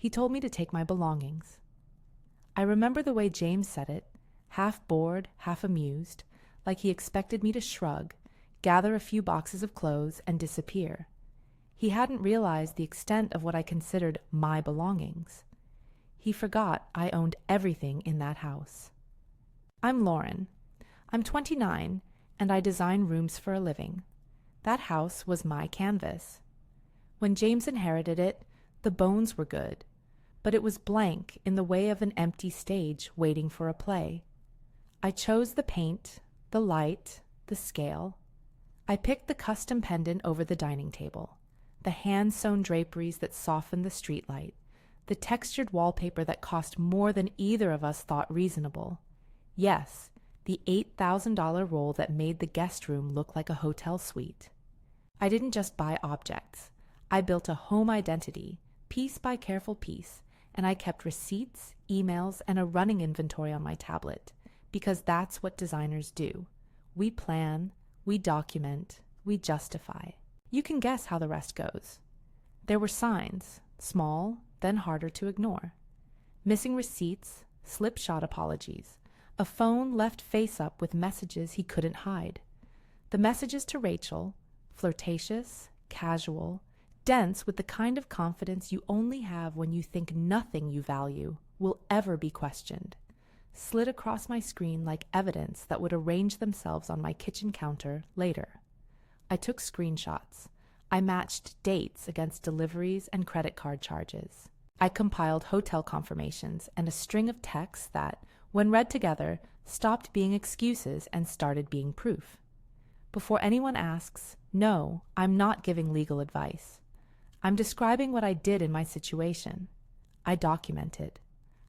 He told me to take my belongings. I remember the way James said it, half bored, half amused, like he expected me to shrug, gather a few boxes of clothes, and disappear. He hadn't realized the extent of what I considered my belongings. He forgot I owned everything in that house. I'm Lauren. I'm 29, and I design rooms for a living. That house was my canvas. When James inherited it, the bones were good, but it was blank in the way of an empty stage waiting for a play. I chose the paint, the light, the scale. I picked the custom pendant over the dining table, the hand-sewn draperies that softened the streetlight, the textured wallpaper that cost more than either of us thought reasonable. Yes, the $8,000 roll that made the guest room look like a hotel suite. I didn't just buy objects. I built a home identity, piece by careful piece, and I kept receipts, emails, and a running inventory on my tablet, because that's what designers do. We plan, we document, we justify. You can guess how the rest goes. There were signs, small, then harder to ignore. Missing receipts, slip-shot apologies, a phone left face up with messages he couldn't hide. The messages to Rachel, flirtatious, casual, dense with the kind of confidence you only have when you think nothing you value will ever be questioned, slid across my screen like evidence that would arrange themselves on my kitchen counter later. I took screenshots. I matched dates against deliveries and credit card charges. I compiled hotel confirmations and a string of texts that, when read together, stopped being excuses and started being proof. Before anyone asks, no, I'm not giving legal advice. I'm describing what I did in my situation. I documented.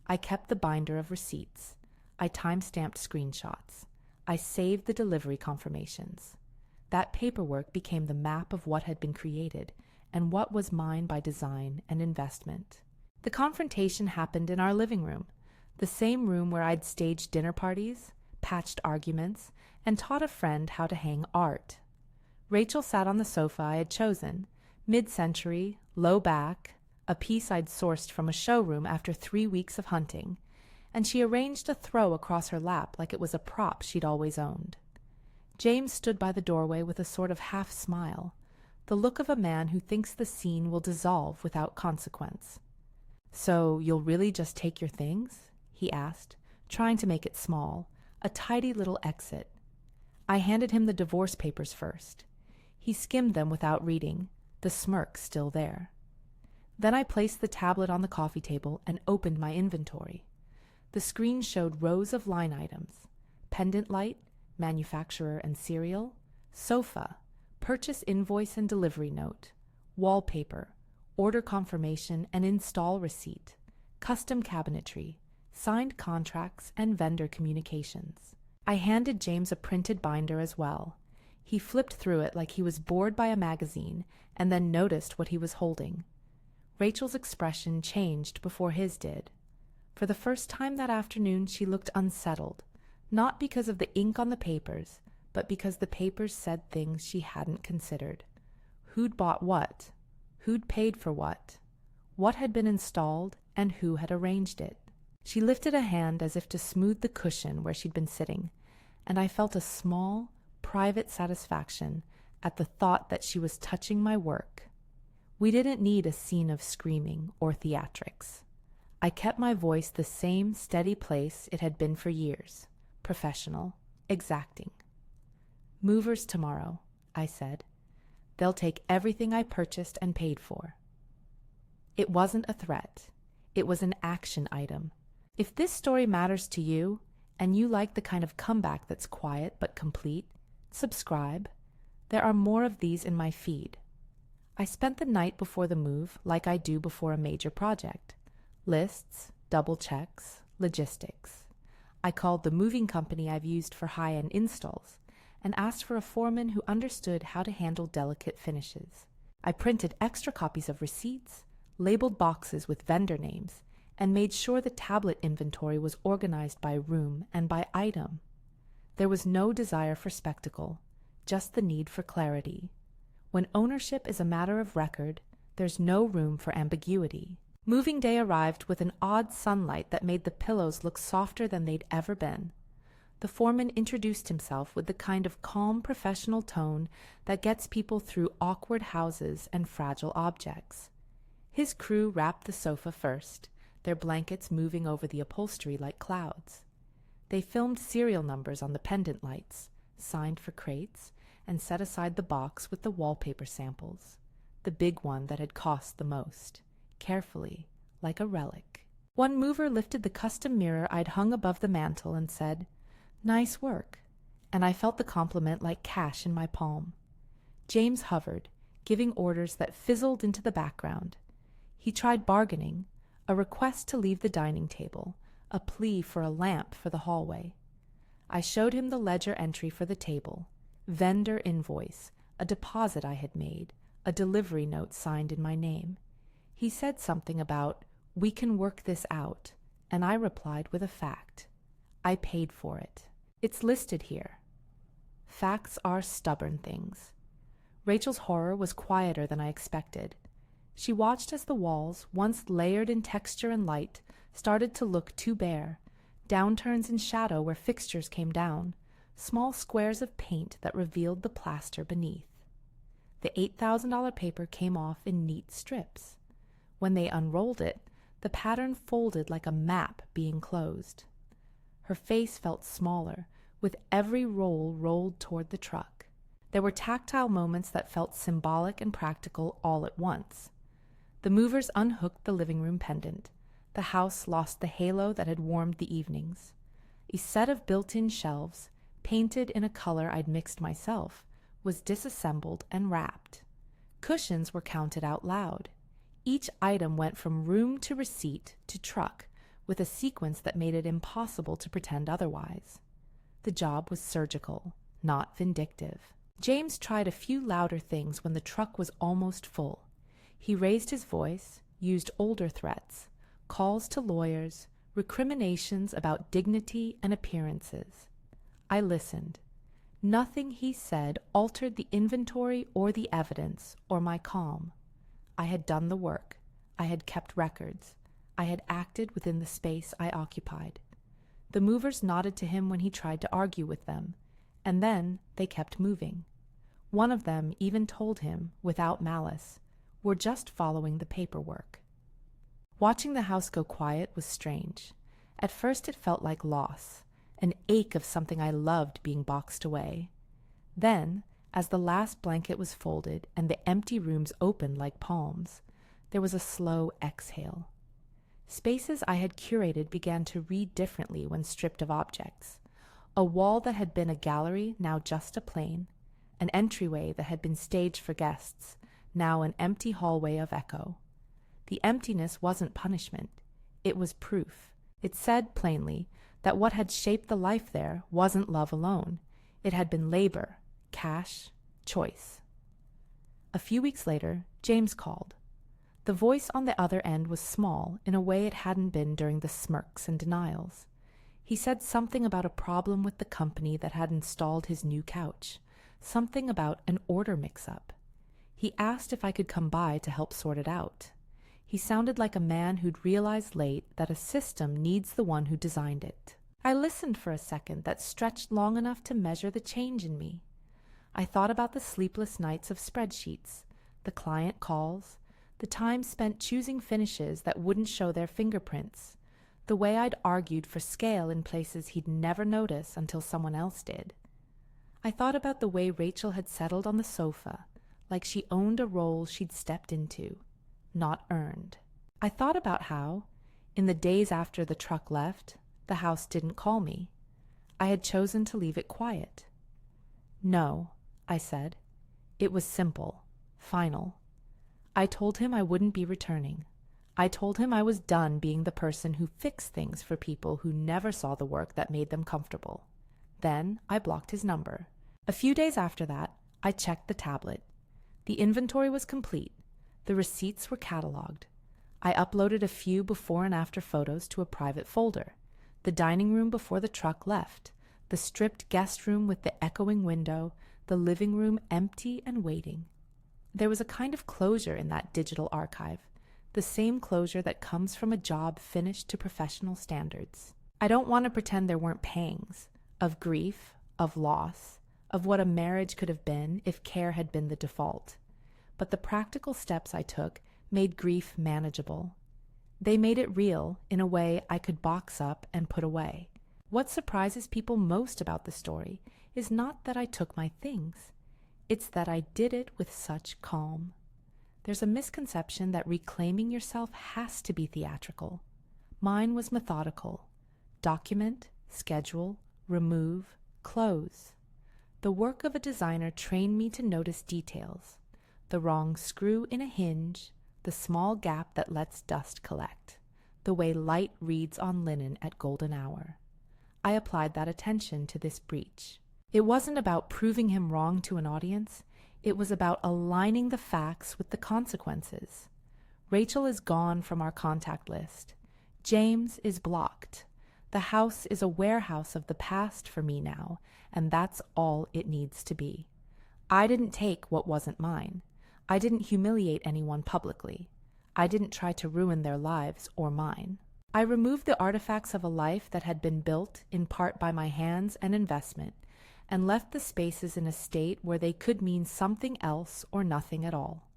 I kept the binder of receipts. I time-stamped screenshots. I saved the delivery confirmations. That paperwork became the map of what had been created and what was mine by design and investment. The confrontation happened in our living room, the same room where I'd staged dinner parties, patched arguments, and taught a friend how to hang art. Rachel sat on the sofa I had chosen, mid-century, low back, a piece I'd sourced from a showroom after 3 weeks of hunting, and she arranged a throw across her lap like it was a prop she'd always owned. James stood by the doorway with a sort of half-smile, the look of a man who thinks the scene will dissolve without consequence. "So you'll really just take your things?" he asked, trying to make it small, a tidy little exit. I handed him the divorce papers first. He skimmed them without reading, the smirk still there. Then I placed the tablet on the coffee table and opened my inventory. The screen showed rows of line items: pendant light, manufacturer and serial, sofa, purchase invoice and delivery note, wallpaper, order confirmation and install receipt, custom cabinetry, signed contracts, and vendor communications. I handed James a printed binder as well. He flipped through it like he was bored by a magazine and then noticed what he was holding. Rachel's expression changed before his did. For the first time that afternoon she looked unsettled, not because of the ink on the papers, but because the papers said things she hadn't considered. Who'd bought what? Who'd paid for what had been installed, and who had arranged it. She lifted a hand as if to smooth the cushion where she'd been sitting, and I felt a small, private satisfaction at the thought that she was touching my work. We didn't need a scene of screaming or theatrics. I kept my voice the same steady place it had been for years, professional, exacting. "Movers tomorrow," I said. "They'll take everything I purchased and paid for." It wasn't a threat. It was an action item. If this story matters to you, and you like the kind of comeback that's quiet but complete, subscribe. There are more of these in my feed. I spent the night before the move like I do before a major project. Lists, double checks, logistics. I called the moving company I've used for high-end installs and asked for a foreman who understood how to handle delicate finishes. I printed extra copies of receipts, labeled boxes with vendor names, and made sure the tablet inventory was organized by room and by item. There was no desire for spectacle, just the need for clarity. When ownership is a matter of record, there's no room for ambiguity. Moving day arrived with an odd sunlight that made the pillows look softer than they'd ever been. The foreman introduced himself with the kind of calm professional tone that gets people through awkward houses and fragile objects. His crew wrapped the sofa first, their blankets moving over the upholstery like clouds. They filmed serial numbers on the pendant lights, signed for crates, and set aside the box with the wallpaper samples, the big one that had cost the most, carefully, like a relic. One mover lifted the custom mirror I'd hung above the mantel and said, "Nice work," and I felt the compliment like cash in my palm. James hovered, giving orders that fizzled into the background. He tried bargaining, a request to leave the dining table, a plea for a lamp for the hallway. I showed him the ledger entry for the table, vendor invoice, a deposit I had made, a delivery note signed in my name. He said something about, "We can work this out," and I replied with a fact. I paid for it. It's listed here. Facts are stubborn things. Rachel's horror was quieter than I expected. She watched as the walls, once layered in texture and light, started to look too bare, downturns in shadow where fixtures came down, small squares of paint that revealed the plaster beneath. The $8,000 paper came off in neat strips. When they unrolled it, the pattern folded like a map being closed. Her face felt smaller, with every roll rolled toward the truck. There were tactile moments that felt symbolic and practical all at once. The movers unhooked the living room pendant. The house lost the halo that had warmed the evenings. A set of built-in shelves, painted in a color I'd mixed myself, was disassembled and wrapped. Cushions were counted out loud. Each item went from room to receipt to truck, with a sequence that made it impossible to pretend otherwise. The job was surgical, not vindictive. James tried a few louder things when the truck was almost full. He raised his voice, used older threats, calls to lawyers, recriminations about dignity and appearances. I listened. Nothing he said altered the inventory or the evidence or my calm. I had done the work. I had kept records. I had acted within the space I occupied. The movers nodded to him when he tried to argue with them, and then they kept moving. One of them even told him, without malice, "We're just following the paperwork." Watching the house go quiet was strange. At first it felt like loss, an ache of something I loved being boxed away. Then, as the last blanket was folded and the empty rooms opened like palms, there was a slow exhale. Spaces I had curated began to read differently when stripped of objects. A wall that had been a gallery, now just a plane. An entryway that had been staged for guests, now an empty hallway of echo. The emptiness wasn't punishment. It was proof. It said plainly that what had shaped the life there wasn't love alone. It had been labor, cash, choice. A few weeks later, James called. The voice on the other end was small in a way it hadn't been during the smirks and denials. He said something about a problem with the company that had installed his new couch, something about an order mix-up. He asked if I could come by to help sort it out. He sounded like a man who'd realized late that a system needs the one who designed it. I listened for a second that stretched long enough to measure the change in me. I thought about the sleepless nights of spreadsheets, the client calls, the time spent choosing finishes that wouldn't show their fingerprints, the way I'd argued for scale in places he'd never notice until someone else did. I thought about the way Rachel had settled on the sofa, like she owned a role she'd stepped into, not earned. I thought about how, in the days after the truck left, the house didn't call me. I had chosen to leave it quiet. "No," I said. It was simple, final. I told him I wouldn't be returning. I told him I was done being the person who fixed things for people who never saw the work that made them comfortable. Then I blocked his number. A few days after that, I checked the tablet. The inventory was complete. The receipts were cataloged. I uploaded a few before and after photos to a private folder. The dining room before the truck left, the stripped guest room with the echoing window, the living room empty and waiting. There was a kind of closure in that digital archive. the same closure that comes from a job finished to professional standards. I don't want to pretend there weren't pangs of grief, of loss, of what a marriage could have been if care had been the default. But the practical steps I took made grief manageable. They made it real in a way I could box up and put away. What surprises people most about the story is not that I took my things. It's that I did it with such calm. There's a misconception that reclaiming yourself has to be theatrical. Mine was methodical. Document, schedule, remove, close. The work of a designer trained me to notice details. The wrong screw in a hinge, the small gap that lets dust collect, the way light reads on linen at golden hour. I applied that attention to this breach. It wasn't about proving him wrong to an audience. It was about aligning the facts with the consequences. Rachel is gone from our contact list. James is blocked. The house is a warehouse of the past for me now, and that's all it needs to be. I didn't take what wasn't mine. I didn't humiliate anyone publicly. I didn't try to ruin their lives or mine. I removed the artifacts of a life that had been built in part by my hands and investment, and left the spaces in a state where they could mean something else or nothing at all.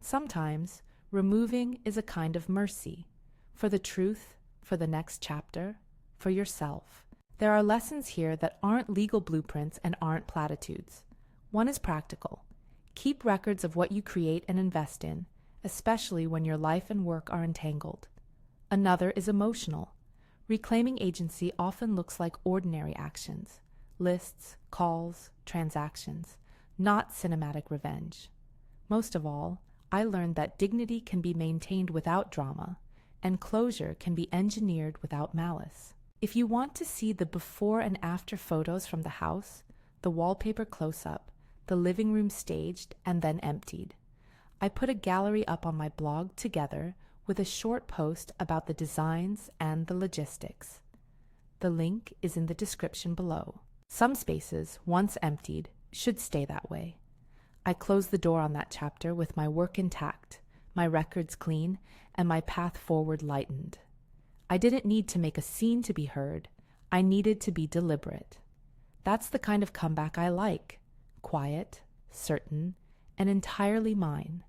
Sometimes, removing is a kind of mercy, for the truth, for the next chapter, for yourself. There are lessons here that aren't legal blueprints and aren't platitudes. One is practical. Keep records of what you create and invest in, especially when your life and work are entangled. Another is emotional. Reclaiming agency often looks like ordinary actions, lists, calls, transactions, not cinematic revenge. Most of all, I learned that dignity can be maintained without drama, and closure can be engineered without malice. If you want to see the before and after photos from the house, the wallpaper close-up, the living room staged and then emptied, I put a gallery up on my blog together with a short post about the designs and the logistics. The link is in the description below. Some spaces, once emptied, should stay that way. I closed the door on that chapter with my work intact, my records clean, and my path forward lightened. I didn't need to make a scene to be heard. I needed to be deliberate. That's the kind of comeback I like. Quiet, certain, and entirely mine.